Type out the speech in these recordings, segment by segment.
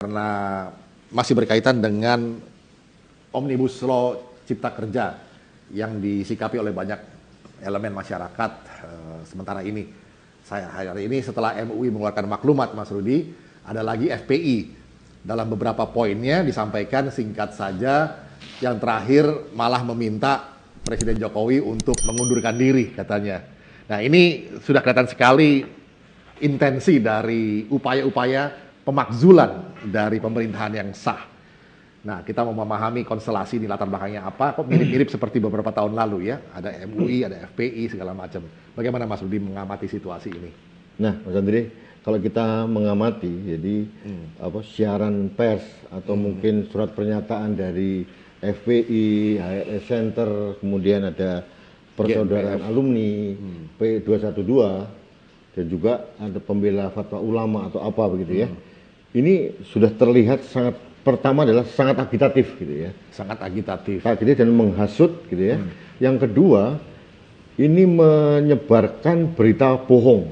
karena masih berkaitan dengan Omnibus Law Cipta Kerja yang disikapi oleh banyak elemen masyarakat sementara ini. Hari ini setelah MUI mengeluarkan maklumat, Mas Rudi, ada lagi FPI. Dalam beberapa poinnya disampaikan singkat saja, yang terakhir malah meminta Presiden Jokowi untuk mengundurkan diri katanya. Nah ini sudah kelihatan sekali intensi dari upaya-upaya pemakzulan dari pemerintahan yang sah. Nah, kita mau memahami konstelasi di latar belakangnya apa, kok mirip-mirip seperti beberapa tahun lalu ya. Ada MUI, ada FPI, segala macam. Bagaimana Mas Rudi mengamati situasi ini? Nah, Mas Andri, kalau kita mengamati, jadi siaran pers atau mungkin surat pernyataan dari FPI, HRS Center, kemudian ada Persaudaraan Alumni, P212, dan juga ada pembela fatwa ulama atau apa begitu ya. Ini sudah terlihat pertama adalah sangat agitatif gitu ya. Sangat agitatif. Dan menghasut gitu ya. Yang kedua, ini menyebarkan berita bohong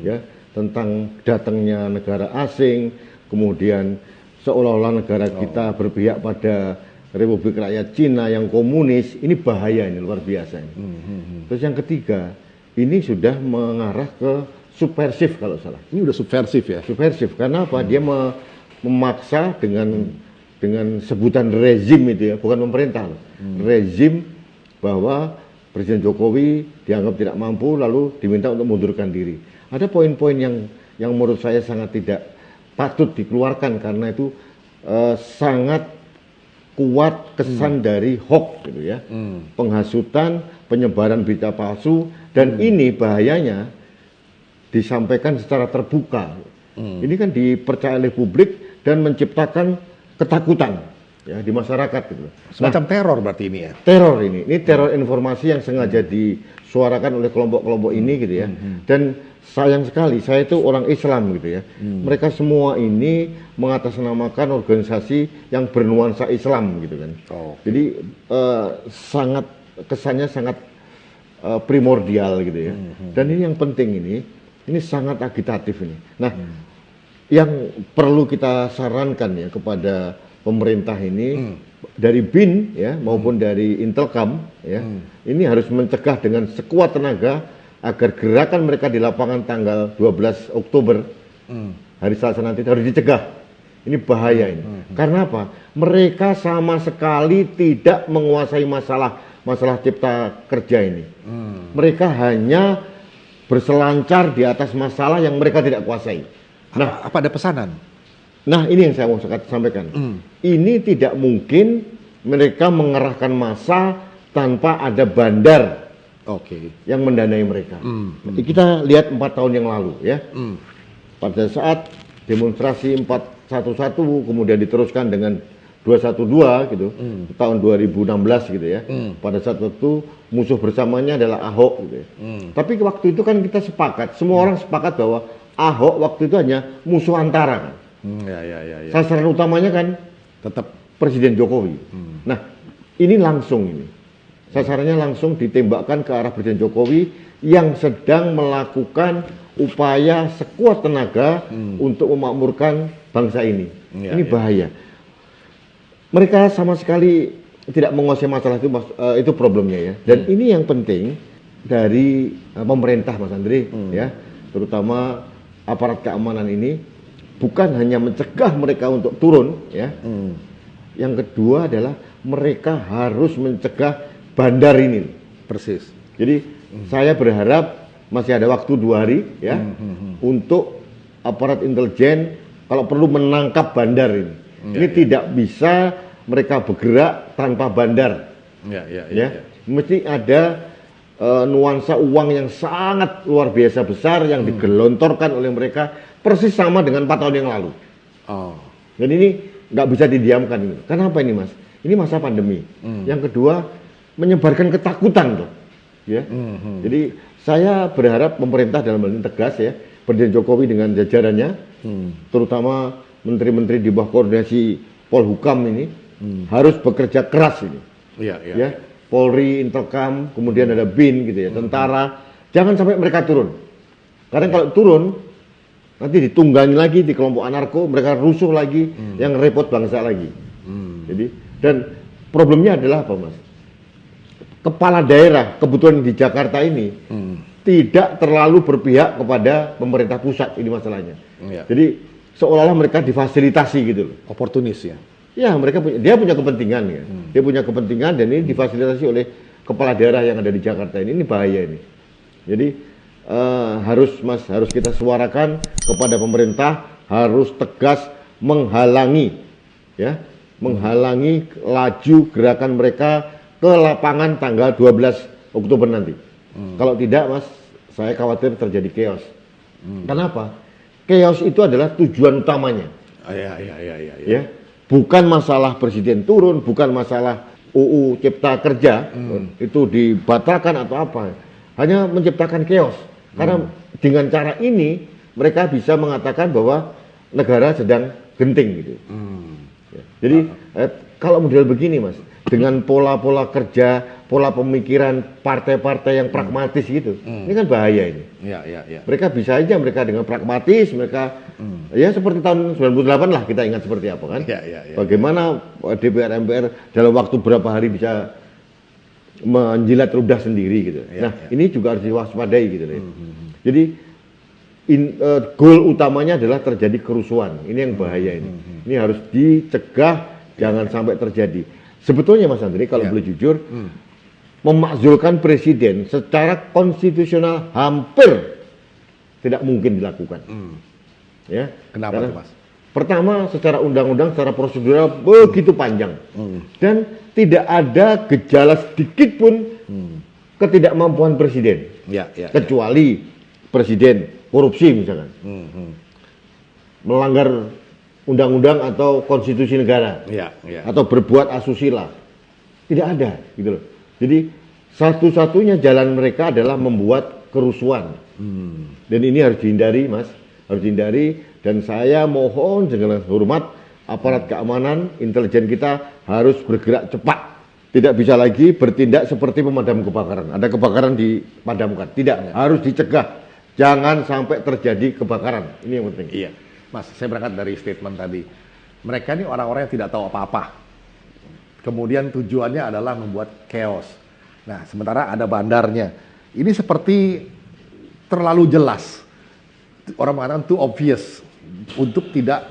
ya tentang datangnya negara asing, kemudian seolah-olah negara kita berpihak pada Republik Rakyat Cina yang komunis. Ini bahaya, ini luar biasa ini. Terus yang ketiga, ini sudah mengarah ke subversif kalau salah. Ini udah subversif ya? Subversif, karena apa? Dia memaksa dengan sebutan rezim itu ya, bukan pemerintah. Rezim bahwa Presiden Jokowi dianggap tidak mampu lalu diminta untuk mundurkan diri. Ada poin-poin yang menurut saya sangat tidak patut dikeluarkan karena itu sangat kuat kesan dari hoax gitu ya. Penghasutan, penyebaran berita palsu, dan ini bahayanya disampaikan secara terbuka. Ini kan dipercaya oleh publik dan menciptakan ketakutan ya di masyarakat gitu. Semacam teror berarti ini ya. Teror ini teror informasi yang sengaja disuarakan oleh kelompok-kelompok ini gitu ya. Dan sayang sekali saya itu orang Islam gitu ya. Mereka semua ini mengatasnamakan organisasi yang bernuansa Islam gitu kan. Jadi sangat kesannya sangat primordial gitu ya. Dan ini yang penting ini sangat agitatif ini. Nah, yang perlu kita sarankan ya kepada pemerintah ini dari BIN ya maupun dari Intelkam ya, ini harus mencegah dengan sekuat tenaga agar gerakan mereka di lapangan tanggal 12 Oktober hari Selasa nanti harus dicegah. Ini bahaya ini. Karena apa? Mereka sama sekali tidak menguasai masalah cipta kerja ini. Mereka hanya berselancar di atas masalah yang mereka tidak kuasai. Nah, apa ada pesanan? Nah, ini yang saya mau sampaikan. Ini tidak mungkin mereka mengerahkan massa tanpa ada bandar yang mendanai mereka. Kita lihat 4 tahun yang lalu ya. Pada saat demonstrasi 411 kemudian diteruskan dengan 212 gitu, tahun 2016 gitu ya. Pada saat itu musuh bersamanya adalah Ahok gitu ya. Tapi waktu itu kan kita sepakat, semua orang sepakat bahwa Ahok waktu itu hanya musuh antara kan. Ya. Sasaran utamanya kan tetap Presiden Jokowi. Nah, ini langsung ini. Sasarannya langsung ditembakkan ke arah Presiden Jokowi yang sedang melakukan upaya sekuat tenaga untuk memakmurkan bangsa ini. Ini bahaya. Mereka sama sekali tidak menguasai masalah itu problemnya ya. Dan ini yang penting dari pemerintah Mas Andri ya, terutama aparat keamanan ini bukan hanya mencegah mereka untuk turun ya. Yang kedua adalah mereka harus mencegah bandar ini. Persis. Jadi saya berharap masih ada waktu 2 hari ya untuk aparat intelijen kalau perlu menangkap bandar ini. Ini tidak bisa mereka bergerak tanpa bandar. Mesti ada nuansa uang yang sangat luar biasa besar yang digelontorkan oleh mereka persis sama dengan 4 tahun yang lalu. Dan ini nggak bisa didiamkan ini. Kenapa ini Mas? Ini masa pandemi. Yang kedua menyebarkan ketakutan tuh. Ya. Jadi saya berharap pemerintah dalam hal ini tegas ya, Presiden Jokowi dengan jajarannya, terutama menteri-menteri di bawah koordinasi Polhukam ini harus bekerja keras ini. Ya. Polri, Intelkam, kemudian ada BIN gitu ya, tentara, jangan sampai mereka turun. Karena kalau turun Nanti ditunggangi lagi di kelompok anarko, mereka rusuh lagi, yang repot bangsa lagi. Jadi, dan problemnya adalah apa, Mas? Kepala daerah, kebetulan di Jakarta ini, tidak terlalu berpihak kepada pemerintah pusat, ini masalahnya. Jadi, seolah-olah mereka difasilitasi gitu loh. Oportunis ya? Ya, dia punya kepentingan ya. Dia punya kepentingan dan ini difasilitasi oleh kepala daerah yang ada di Jakarta ini bahaya ini. Jadi, harus kita suarakan kepada pemerintah, harus tegas menghalangi laju gerakan mereka ke lapangan tanggal 12 Oktober nanti. Kalau tidak, Mas, saya khawatir terjadi chaos. Kenapa? Chaos itu adalah tujuan utamanya. Ya, bukan masalah presiden turun, bukan masalah UU Cipta Kerja itu dibatalkan atau apa. Hanya menciptakan chaos. Karena dengan cara ini mereka bisa mengatakan bahwa negara sedang genting gitu. Ya. Jadi kalau model begini, Mas, dengan pola-pola kerja, pola pemikiran partai-partai yang pragmatis gitu, ini kan bahaya ini. Mereka bisa aja dengan pragmatis, mereka ya seperti tahun 98 lah, kita ingat seperti apa kan? Bagaimana DPR MPR dalam waktu berapa hari bisa menjilat ludah sendiri gitu. Ini juga harus diwaspadai gitu. Jadi goal utamanya adalah terjadi kerusuhan. Ini yang bahaya ini. Ini harus dicegah, jangan sampai terjadi. Sebetulnya Mas Andri, kalau boleh jujur, memakzulkan presiden secara konstitusional hampir tidak mungkin dilakukan. Ya. Kenapa tuh, Mas? Pertama, secara undang-undang, secara prosedural begitu panjang. Dan tidak ada gejala sedikit pun ketidakmampuan presiden. Kecuali presiden korupsi misalkan. Melanggar undang-undang atau konstitusi negara. Atau berbuat asusila. Tidak ada gitu loh. Jadi satu-satunya jalan mereka adalah membuat kerusuhan. Dan ini harus dihindari, Mas. Harus dihindari. Dan saya mohon dengan hormat, aparat keamanan, intelijen kita harus bergerak cepat. Tidak bisa lagi bertindak seperti pemadam kebakaran. Ada kebakaran dipadamkan. Tidak, harus dicegah. Jangan sampai terjadi kebakaran. Ini yang penting. Iya, Mas, saya berangkat dari statement tadi. Mereka ini orang-orang yang tidak tahu apa-apa. Kemudian tujuannya adalah membuat chaos. Nah, sementara ada bandarnya. Ini seperti terlalu jelas. Orang mengatakan too obvious untuk tidak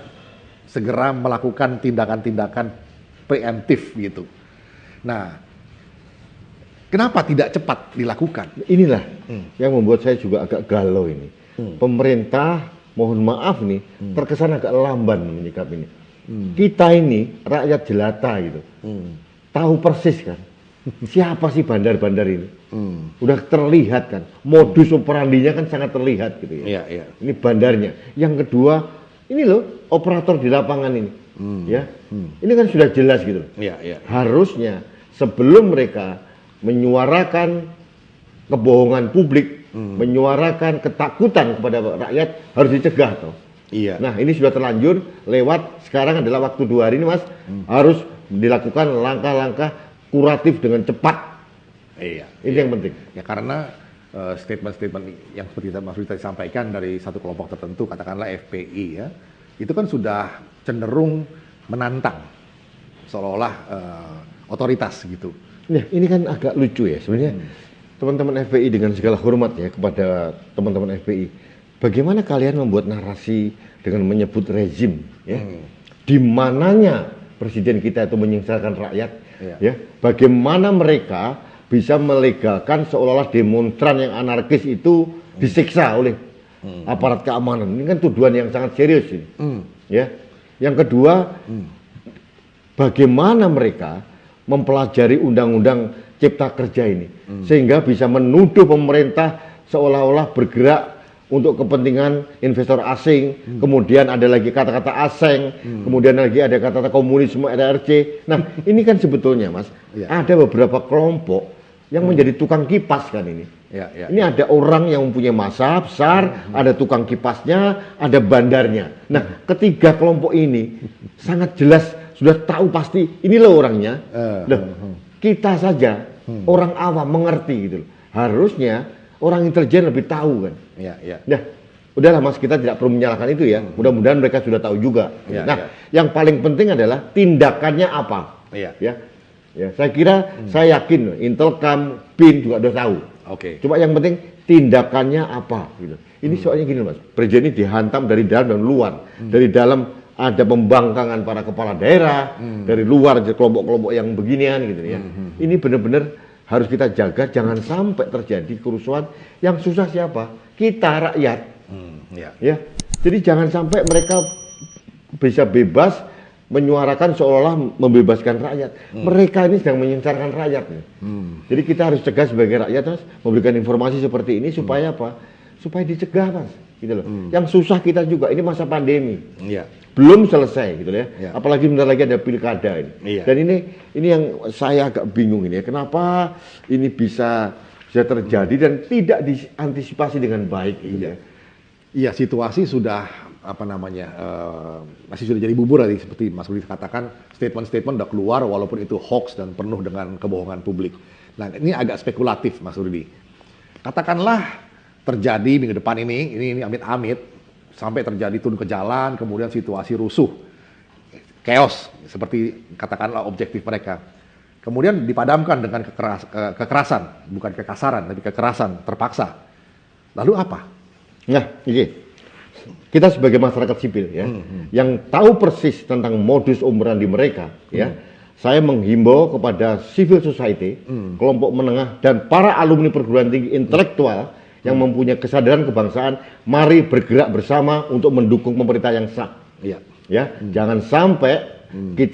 segera melakukan tindakan-tindakan preemptif gitu. Nah, kenapa tidak cepat dilakukan? Inilah yang membuat saya juga agak galau ini. Pemerintah, mohon maaf nih, terkesan agak lamban menyikap ini. Kita ini rakyat jelata gitu. Tahu persis kan, siapa sih bandar-bandar ini? Udah terlihat kan, modus operandinya kan sangat terlihat gitu ya. Ini bandarnya. Yang kedua, ini loh operator di lapangan ini, ini kan sudah jelas gitu. Harusnya sebelum mereka menyuarakan kebohongan publik, menyuarakan ketakutan kepada rakyat, harus dicegah toh. Nah, ini sudah terlanjur lewat. Sekarang adalah waktu 2 hari ini, Mas, harus dilakukan langkah-langkah kuratif dengan cepat. Ini yang penting. Ya, karena statement-statement yang seperti Mas Rita sampaikan dari satu kelompok tertentu, katakanlah FPI ya, itu kan sudah cenderung menantang, seolah-olah otoritas gitu. Nah, ini kan agak lucu ya sebenarnya. Teman-teman FPI, dengan segala hormat ya kepada teman-teman FPI, bagaimana kalian membuat narasi dengan menyebut rezim ya? Di mananya presiden kita itu menyengsarakan rakyat ya? Bagaimana mereka bisa melegalkan seolah-olah demonstran yang anarkis itu disiksa oleh aparat keamanan? Ini kan tuduhan yang sangat serius ini. Ya. Yang kedua, bagaimana mereka mempelajari undang-undang Cipta Kerja ini sehingga bisa menuduh pemerintah seolah-olah bergerak untuk kepentingan investor asing, kemudian ada lagi kata-kata asing, kemudian lagi ada kata-kata komunisme, RRC. Nah, ini kan sebetulnya, Mas, ada beberapa kelompok yang menjadi tukang kipas kan ini. Ini ada orang yang mempunyai massa besar, ada tukang kipasnya, ada bandarnya. Nah, ketiga kelompok ini sangat jelas sudah tahu pasti ini loh orangnya. Kita saja orang awam mengerti gitu loh. Harusnya orang intelijen lebih tahu kan. Nah, udahlah Mas, kita tidak perlu menyalahkan itu ya. Mudah-mudahan mereka sudah tahu juga. Iya, Nah, iya. yang paling penting adalah tindakannya apa. Iya. Ya, saya kira, saya yakin Intelcam, BIN juga udah tahu. Oke. Cuma yang penting tindakannya apa gitu. Ini soalnya gini Mas, presiden ini dihantam dari dalam dan luar. Dari dalam ada pembangkangan para kepala daerah, dari luar ada kelompok-kelompok yang beginian gitu ya. Ini benar-benar harus kita jaga, jangan sampai terjadi kerusuhan. Yang susah siapa? Kita rakyat. Iya. Ya. Jadi jangan sampai mereka bisa bebas menyuarakan seolah-olah membebaskan rakyat. Mereka ini sedang menyengsarakan rakyat. Jadi kita harus cegah sebagai rakyat, Mas, memberikan informasi seperti ini supaya apa? Supaya dicegah, Mas. Gitu loh. Yang susah kita juga, ini masa pandemi. Iya. Belum selesai gitu ya. Ya. Apalagi bentar lagi ada pilkada ini. Iya. Dan ini yang saya agak bingung ini ya. Kenapa ini bisa terjadi dan tidak diantisipasi dengan baik gitu ya. Iya, situasi sudah masih sudah jadi bubur tadi seperti Mas Rudi katakan, statement-statement udah keluar walaupun itu hoax dan penuh dengan kebohongan publik. Nah, ini agak spekulatif Mas Rudi. Katakanlah terjadi minggu depan ini amit-amit sampai terjadi turun ke jalan, kemudian situasi rusuh, chaos seperti katakanlah objektif mereka. Kemudian dipadamkan dengan kekerasan, bukan kekasaran, tapi kekerasan terpaksa. Lalu apa? Nah, ini kita sebagai masyarakat sipil ya, yang tahu persis tentang modus operandi mereka ya, saya menghimbau kepada civil society, kelompok menengah dan para alumni perguruan tinggi intelektual yang mempunyai kesadaran kebangsaan, mari bergerak bersama untuk mendukung pemerintah yang sah. Iya. Ya, jangan sampai kita